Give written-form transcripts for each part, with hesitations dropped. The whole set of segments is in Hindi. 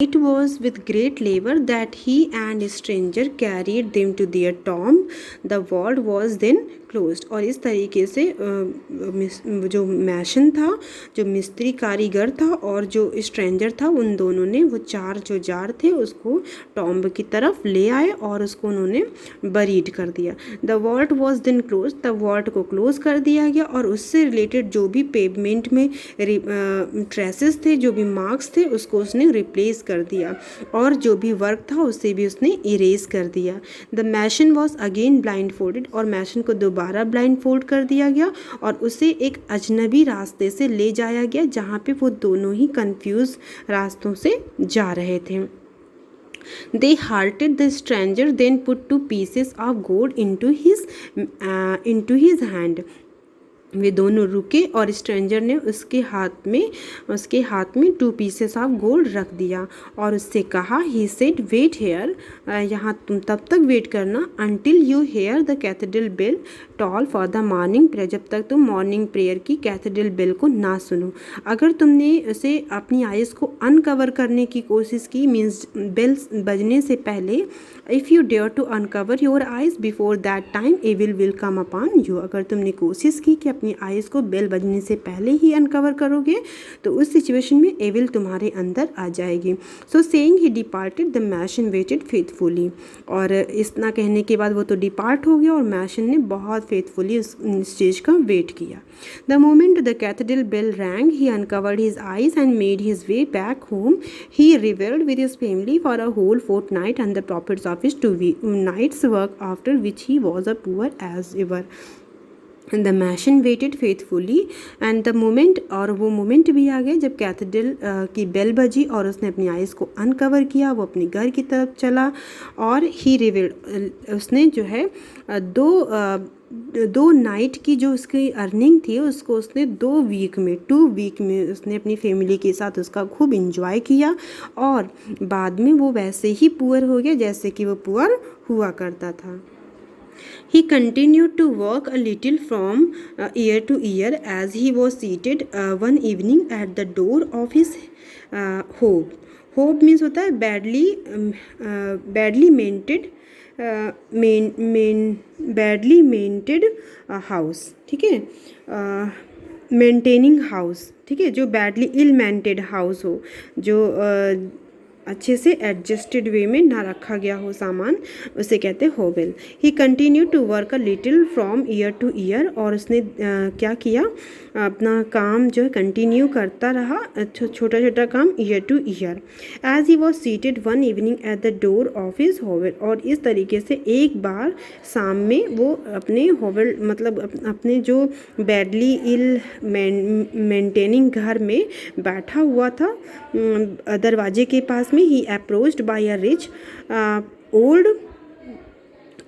It was with great labor that he and a stranger carried them to their tomb. The vault was then closed. और इस तरीके से जो मैशन था, जो मिस्त्री कारीगर था और जो स्ट्रेंजर था, उन दोनों ने वो चार जो जार थे उसको टॉम्ब की तरफ ले आए और उसको उन्होंने बरीड कर दिया. The vault was then close. The vault को क्लोज कर दिया गया और उससे रिलेटेड जो भी पेवमेंट में ट्रेसेस थे, जो भी मार्क्स थे, उसको उसने रिप्लेस कर दिया और जो भी वर्क था उसे भी उसने इरेज कर दिया. The mason was again blindfolded. और मैशन को दोबारा ब्लाइंड फोल्ड कर दिया गया और उसे एक अजनबी रास्ते से ले जाया गया जहाँ पे वो दोनों ही कंफ्यूज रास्तों से जा रहे थे. They halted the stranger, then put 2 pieces of gold into his hand. वे दोनों रुके और स्ट्रेंजर ने उसके हाथ में 2 pieces ऑफ गोल्ड रख दिया और उससे कहा, ही सेड, वेट हेयर, यहाँ तुम तब तक वेट करना, until you hear the cathedral bell toll for the morning prayer, जब तक तुम मॉर्निंग प्रेयर की कैथेड्रल बेल को ना सुनो. अगर तुमने उसे अपनी आइज़ को अनकवर करने की कोशिश की, मीन्स बेल बजने से पहले, if you dare to uncover your eyes before that time, evil will come upon you. अगर तुमने कोशिश की कि अपनी आइज़ को बेल बजने से पहले ही अनकवर करोगे तो उस सिचुएशन में एविल तुम्हारे अंदर आ जाएगी. So saying he departed. The mason waited faithfully. और इतना कहने के बाद वो तो डिपार्ट हो गया और मैशन ने बहुत फेथफुली उस चीज़ का वेट किया. The moment the cathedral bell rang, he uncovered his eyes and made his way back home. He revelled with his family for a whole fortnight and the profits of his 2 nights work, after which he was a poor as ever. And the mason waited faithfully. And the moment, और वो मोमेंट भी आ गया जब कैथेड्रल की बेल बजी और उसने अपनी आइज़ को अनकवर किया. वो अपने घर की तरफ चला और ही रिवील्ड, उसने जो है दो नाइट की जो उसकी अर्निंग थी उसको उसने 2 वीक में उसने अपनी फैमिली के साथ उसका खूब इंजॉय किया और बाद में वो वैसे ही पुअर हो गया जैसे कि वो पुअर हुआ करता था. He continued to work a little from year to year as he was seated one evening at the door of his hope. Hope means होता है badly maintained house. ठीक है, मेंटेनिंग हाउस. ठीक है, जो बैडली इल मेंटेड हाउस हो, जो अच्छे से एडजस्टेड वे में ना रखा गया हो सामान, उसे कहते हैं hovel. He continue to work a little from year to year. और उसने क्या किया, अपना काम जो है कंटिन्यू करता रहा, छोटा छोटा काम, year to year. As he was seated one evening at the door of his hovel. और इस तरीके से एक बार शाम में वो अपने होवेल, मतलब अपने जो बैडली इल मेंटेनिंग घर में बैठा हुआ था, दरवाजे के पास में, he approached by a rich old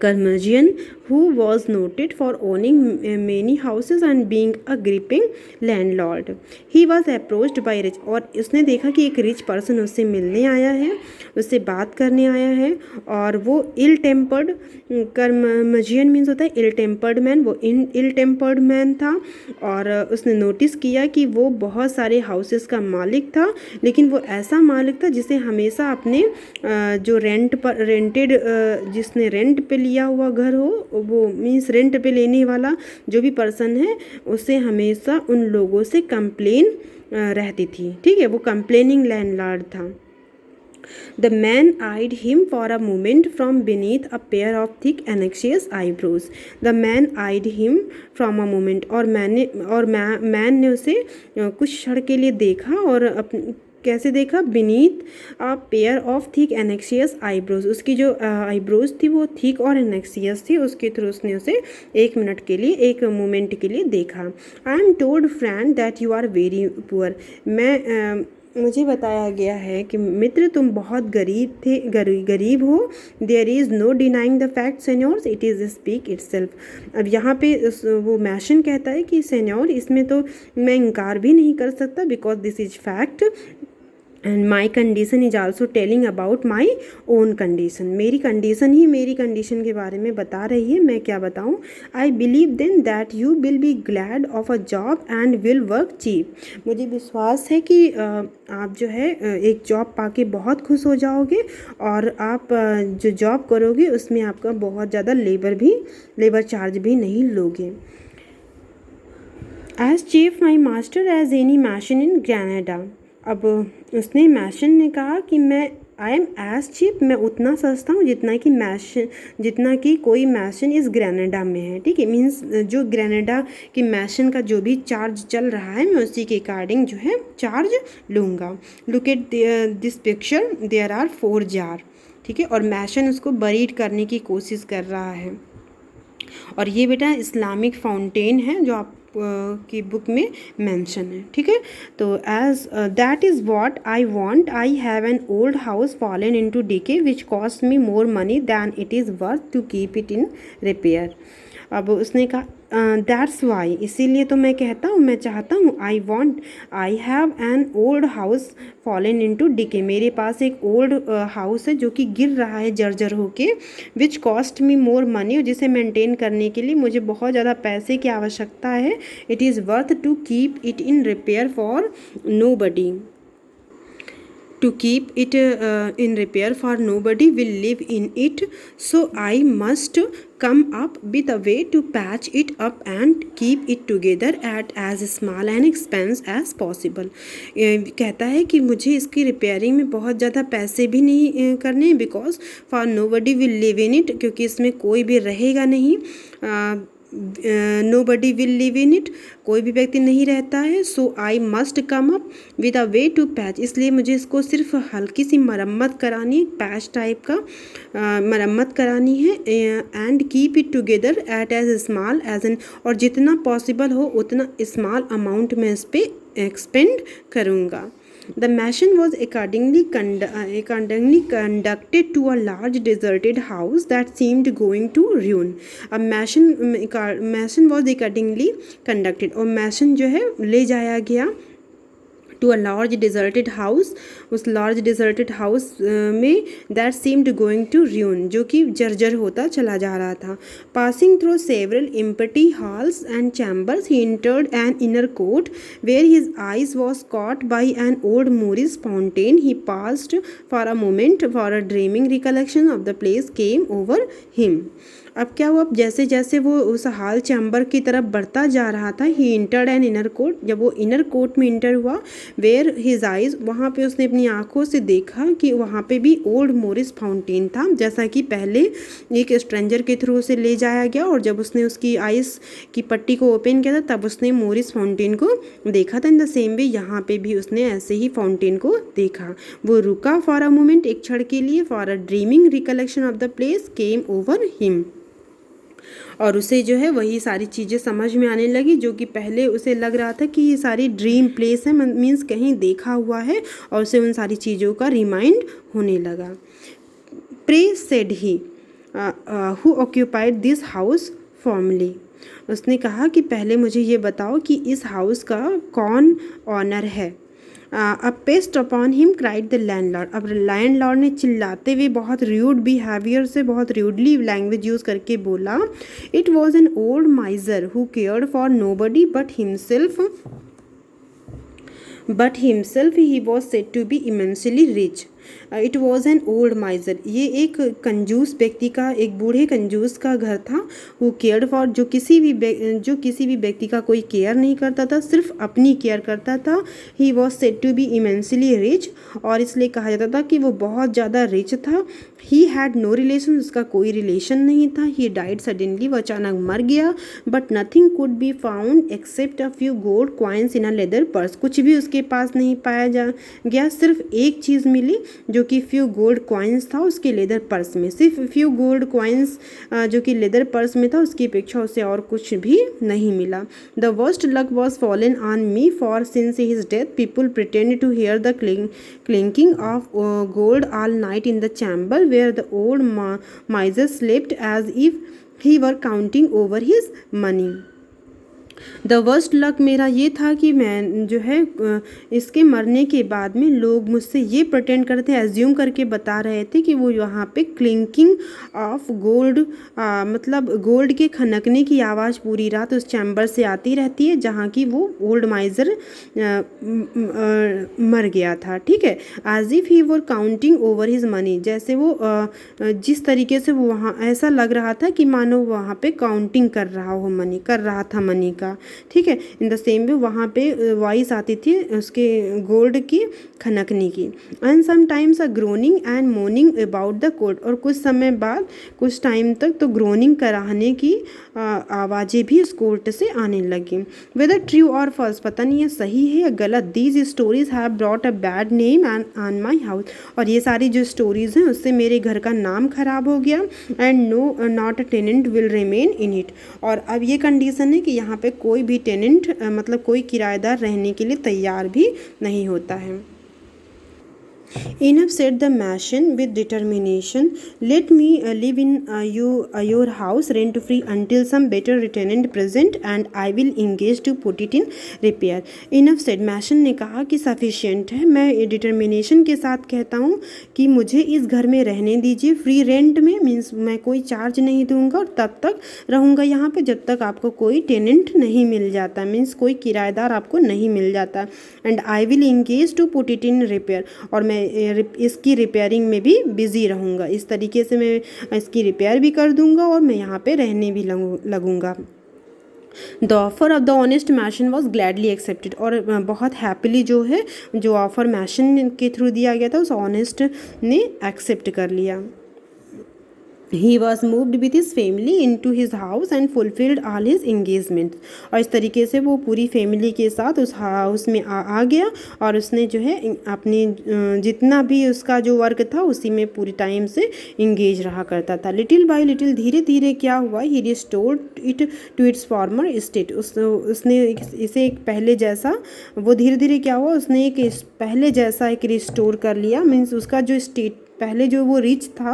Curmudgeon who was noted for owning many houses and being a gripping landlord. He was approached by rich. और उसने देखा कि एक रिच पर्सन उससे मिलने आया है, उससे बात करने आया है और वो इल टेम्पर्ड, कर्मजियन मीन्स होता है इल टेम्पर्ड मैन, वो इल टेम्पर्ड मैन था. और उसने नोटिस किया कि वो बहुत सारे हाउसेस का मालिक था, लेकिन वो ऐसा मालिक था जिसे हमेशा अपने जो जिसने रेंट पे लिया हुआ घर हो, वो मीन्स रेंट पे लेने वाला जो भी पर्सन है, उसे हमेशा उन लोगों से कंप्लेन रहती थी. ठीक है, वो कंप्लेनिंग लैंडलॉर्ड था. The man eyed him for a moment from beneath a pair of thick anxious eyebrows. The man eyed him from a moment. और मैन ने उसे कुछ क्षण के लिए देखा. और कैसे देखा, beneath a pair of thick एनेक्सियस eyebrows. उसकी जो आईब्रोज थी वो थिक और एनेक्सियस थी, उसके थ्रू उसने उसे एक मोमेंट के लिए देखा. I am told friend that you are very poor. मुझे बताया गया है कि मित्र तुम बहुत गरीब हो. There is no denying the fact senores, it is speak itself. अब यहाँ पे वो मैशन कहता है कि सेन्योर, इसमें तो मैं इनकार भी नहीं कर सकता, because this is fact and my condition is also telling about my own condition, मेरी कंडीशन ही मेरी कंडीशन के बारे में बता रही है, मैं क्या बताऊँ. I believe then that you will be glad of a job and will work cheap, मुझे विश्वास है कि आप जो है एक जॉब पाके बहुत खुश हो जाओगे और आप जो जॉब करोगे उसमें आपका बहुत ज़्यादा लेबर चार्ज भी नहीं लोगे. As cheap my master as any mason in Granada, अब उसने मैशन ने कहा कि मैं आई एम एज चीप, मैं उतना सस्ता हूँ जितना कि कोई मैशन इस ग्रेनाडा में है. ठीक है, मीन्स जो ग्रेनाडा की मैशन का जो भी चार्ज चल रहा है मैं उसी के अकॉर्डिंग जो है चार्ज लूँगा. Look at this picture, there are 4 jar. ठीक है, और मैशन उसको बरीड करने की कोशिश कर रहा है. और ये बेटा इस्लामिक फाउंटेन है जो आप की बुक में मेंशन है. ठीक है, तो as that is what I want, I have an old house fallen into decay which cost me more money than it is worth to keep it in repair. अब उसने कहा दैट्स वाई, इसीलिए तो मैं कहता हूँ, मैं चाहता हूँ, I want, I have an old house fallen into decay, मेरे पास एक ओल्ड हाउस है जो कि गिर रहा है जर्जर होके, विच कॉस्ट मी मोर मनी, जिसे मेंटेन करने के लिए मुझे बहुत ज़्यादा पैसे की आवश्यकता है. It is worth to keep it in repair for nobody, to keep it in repair for nobody will live in it, so I must come up with a way to patch it up and keep it together at as small an expense as possible. कहता है कि मुझे इसकी रिपेयरिंग में बहुत ज़्यादा पैसे भी नहीं करने, because for nobody will live in it, क्योंकि इसमें कोई भी रहेगा नहीं. Nobody will live in it, कोई भी व्यक्ति नहीं रहता है. So I must come up with a way to patch, इसलिए मुझे इसको सिर्फ हल्की सी मरम्मत करानी, पैच टाइप का मरम्मत करानी है. And keep it together at as small as an, और जितना पॉसिबल हो उतना स्मॉल अमाउंट में इस पर एक्सपेंड करूँगा. The mission was accordingly conducted to a large deserted house that seemed going to ruin. अब mission was accordingly conducted, और mission जो है ले जाया गया to a large deserted house, उस लार्ज डिजर्टेड हाउस में that seemed going to ruin, जो कि जर्जर होता चला जा रहा था. Passing through several empty halls and chambers he entered an inner court where his eyes was caught by an old Moorish fountain. He paused for a moment for a dreaming recollection of the place came over him. अब क्या हुआ, जैसे जैसे वो उस हॉल चैम्बर की तरफ बढ़ता जा रहा था, ही इंटर्ड एन इनर कोर्ट, जब वो इनर कोर्ट में इंटर हुआ, वेयर हिज आइज, वहाँ पे उसने अपनी आंखों से देखा कि वहाँ पे भी ओल्ड मोरिस फाउंटेन था, जैसा कि पहले एक स्ट्रेंजर के थ्रू उसे ले जाया गया, और जब उसने उसकी आइस की पट्टी को ओपन किया था तब उसने मोरिस फाउंटेन को देखा था. इन द सेम वे यहाँ पे भी उसने ऐसे ही फाउंटेन को देखा. वो रुका फॉर अ मोमेंट, एक क्षण के लिए, for a dreaming recollection of the place came over him, और उसे जो है वही सारी चीज़ें समझ में आने लगी जो कि पहले उसे लग रहा था कि ये सारी ड्रीम प्लेस है, मीन्स कहीं देखा हुआ है, और उसे उन सारी चीज़ों का रिमाइंड होने लगा. Pray said he who occupied this house formerly, उसने कहा कि पहले मुझे ये बताओ कि इस हाउस का कौन ऑनर है. A pest upon him cried the landlord, अब लैंडलॉर्ड ने चिल्लाते हुए बहुत र्यूड बिहेवियर से, बहुत र्यूडली लैंग्वेज यूज़ करके बोला. It was an old miser who cared for nobody but himself he was said to be immensely rich. It was an old miser, ये एक कंजूस व्यक्ति का, एक बूढ़े कंजूस का घर था. हु केयर्ड फॉर, जो किसी भी व्यक्ति का कोई केयर नहीं करता था, सिर्फ अपनी केयर करता था. He was said to be immensely rich, और इसलिए कहा जाता था कि वो बहुत ज़्यादा रिच था. ही हैड नो रिलेशन, उसका कोई रिलेशन नहीं था. ही डाइड सडनली, वो अचानक मर गया. But nothing could be found except a few gold coins in a leather purse, कुछ भी उसके पास नहीं पाया गया, सिर्फ एक चीज़ मिली जो कि फ्यू गोल्ड कॉइन्स था उसके लेदर पर्स में. सिर्फ फ्यू गोल्ड कॉइन्स जो कि लेदर पर्स में था, उसकी अपेक्षा उसे और कुछ भी नहीं मिला. The worst luck was fallen on me, for since his death people pretend to hear the clinking of gold all night in the chamber where the old miser slept as if he were counting over his money. The worst luck मेरा ये था कि मैं जो है इसके मरने के बाद में लोग मुझसे ये प्रटेंड करते एज्यूम करके बता रहे थे कि वो यहाँ पे क्लिंकिंग ऑफ गोल्ड मतलब गोल्ड के खनकने की आवाज़ पूरी रात उस चैम्बर से आती रहती है जहाँ की वो ओल्ड माइजर मर गया था, ठीक है। As if he were counting over his money, जैसे वो जिस तरीके से वो वहाँ ऐसा लग रहा था कि मानो वहाँ पे काउंटिंग कर रहा था मनी का, ठीक है। इन द सेम वे वहाँ पे वॉइस आती थी उसके गोल्ड की खनकने की। And sometimes a groaning and morning about the court, और कुछ समय बाद कुछ टाइम तक तो ग्रोनिंग कराने की आवाज़ें भी उस कोर्ट से आने लगी। वेदर ट्रू और फॉल्स, पता नहीं है सही है या गलत। These stories have brought a bad name and on my house, और ये सारी जो स्टोरीज़ हैं उससे मेरे घर का नाम खराब हो गया। And no not a tenant will remain in it, और अब ये कंडीशन है कि यहाँ पे कोई भी टेनेंट मतलब कोई किराएदार रहने के लिए तैयार भी नहीं होता है। Enough, said the Martian with determination. Let me live in your house rent free until some better tenant present, and I will engage to put it in repair. Enough, said Martian ने कहा कि sufficient है। मैं डिटर्मिनेशन के साथ कहता हूँ कि मुझे इस घर में रहने दीजिए फ्री रेंट में, मीन्स मैं कोई चार्ज नहीं दूंगा और तब तक रहूँगा यहाँ पे जब तक आपको कोई टेनेंट नहीं मिल जाता, मीन्स कोई किराएदार आपको नहीं मिल जाता। And I will engage to put it in repair, और मैं इसकी रिपेयरिंग में भी बिज़ी रहूँगा। इस तरीके से मैं इसकी रिपेयर भी कर दूँगा और मैं यहाँ पे रहने भी लगूँगा। The offer of the honest mason was gladly accepted, और बहुत हैप्पीली जो है जो ऑफर मैशन के थ्रू दिया गया था उस ऑनेस्ट ने एक्सेप्ट कर लिया। He was moved with his family into his house and fulfilled all his engagements, और इस तरीके से वो पूरी फैमिली के साथ उस हाउस में आ गया और उसने जो है अपनी जितना भी उसका जो वर्क था उसी में पूरी टाइम से इंगेज रहा करता था। लिटिल बाय लिटिल, धीरे धीरे क्या हुआ, he restored it to its former state, उसने इसे एक पहले जैसा, वो धीरे धीरे क्या हुआ, उसने एक पहले जैसा एक रिस्टोर कर लिया, मीन्स उसका जो स्टेट पहले जो वो रिच था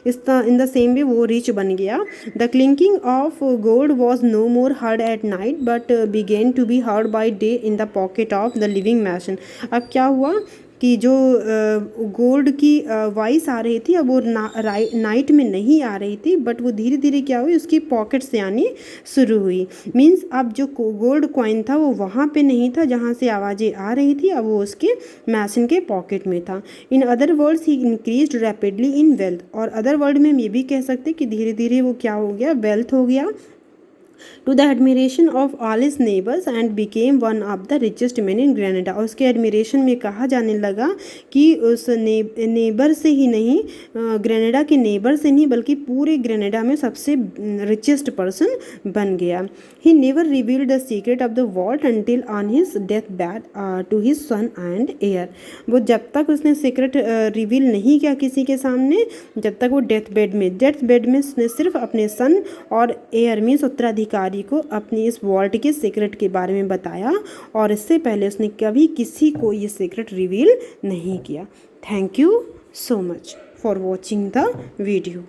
इन द सेम वे वो रिच बन गया। The clinking of gold was no more heard at night but began to be heard by day in the pocket of the living mason. अब क्या हुआ कि जो गोल्ड की वॉइस आ रही थी अब वो नाइट में नहीं आ रही थी, बट वो धीरे धीरे क्या हुई उसकी पॉकेट से आनी शुरू हुई। मीन्स अब जो गोल्ड कॉइन था वो वहाँ पे नहीं था जहाँ से आवाज़ें आ रही थी, अब वो उसके मैशन के पॉकेट में था। In other words he increased rapidly in wealth, और अदर वर्ड में हम ये भी कह सकते कि धीरे धीरे वो क्या हो गया, वेल्थ हो गया। To the admiration of all his neighbours and became one of the richest man in Granada, और उसके एडमिरेशन में कहा जाने लगा कि उस नेबर से ही नहीं, ग्रेनेडा के नेबर से नहीं बल्कि पूरे ग्रेनेडा में सबसे रिचेस्ट पर्सन बन गया। He never revealed the secret of the vault until on his death bed to his son and heir, वो जब तक उसने सीक्रेट रिवील नहीं किया किसी के सामने जब तक वो डेथ बेड में उसने सिर्फ अपने सन और एयर मीन्स उत्तराधिकारी को अपनी इस वॉल्ट के सीक्रेट के बारे में बताया, और इससे पहले उसने कभी किसी को ये सीक्रेट रिवील नहीं किया। Thank you so much for watching the video.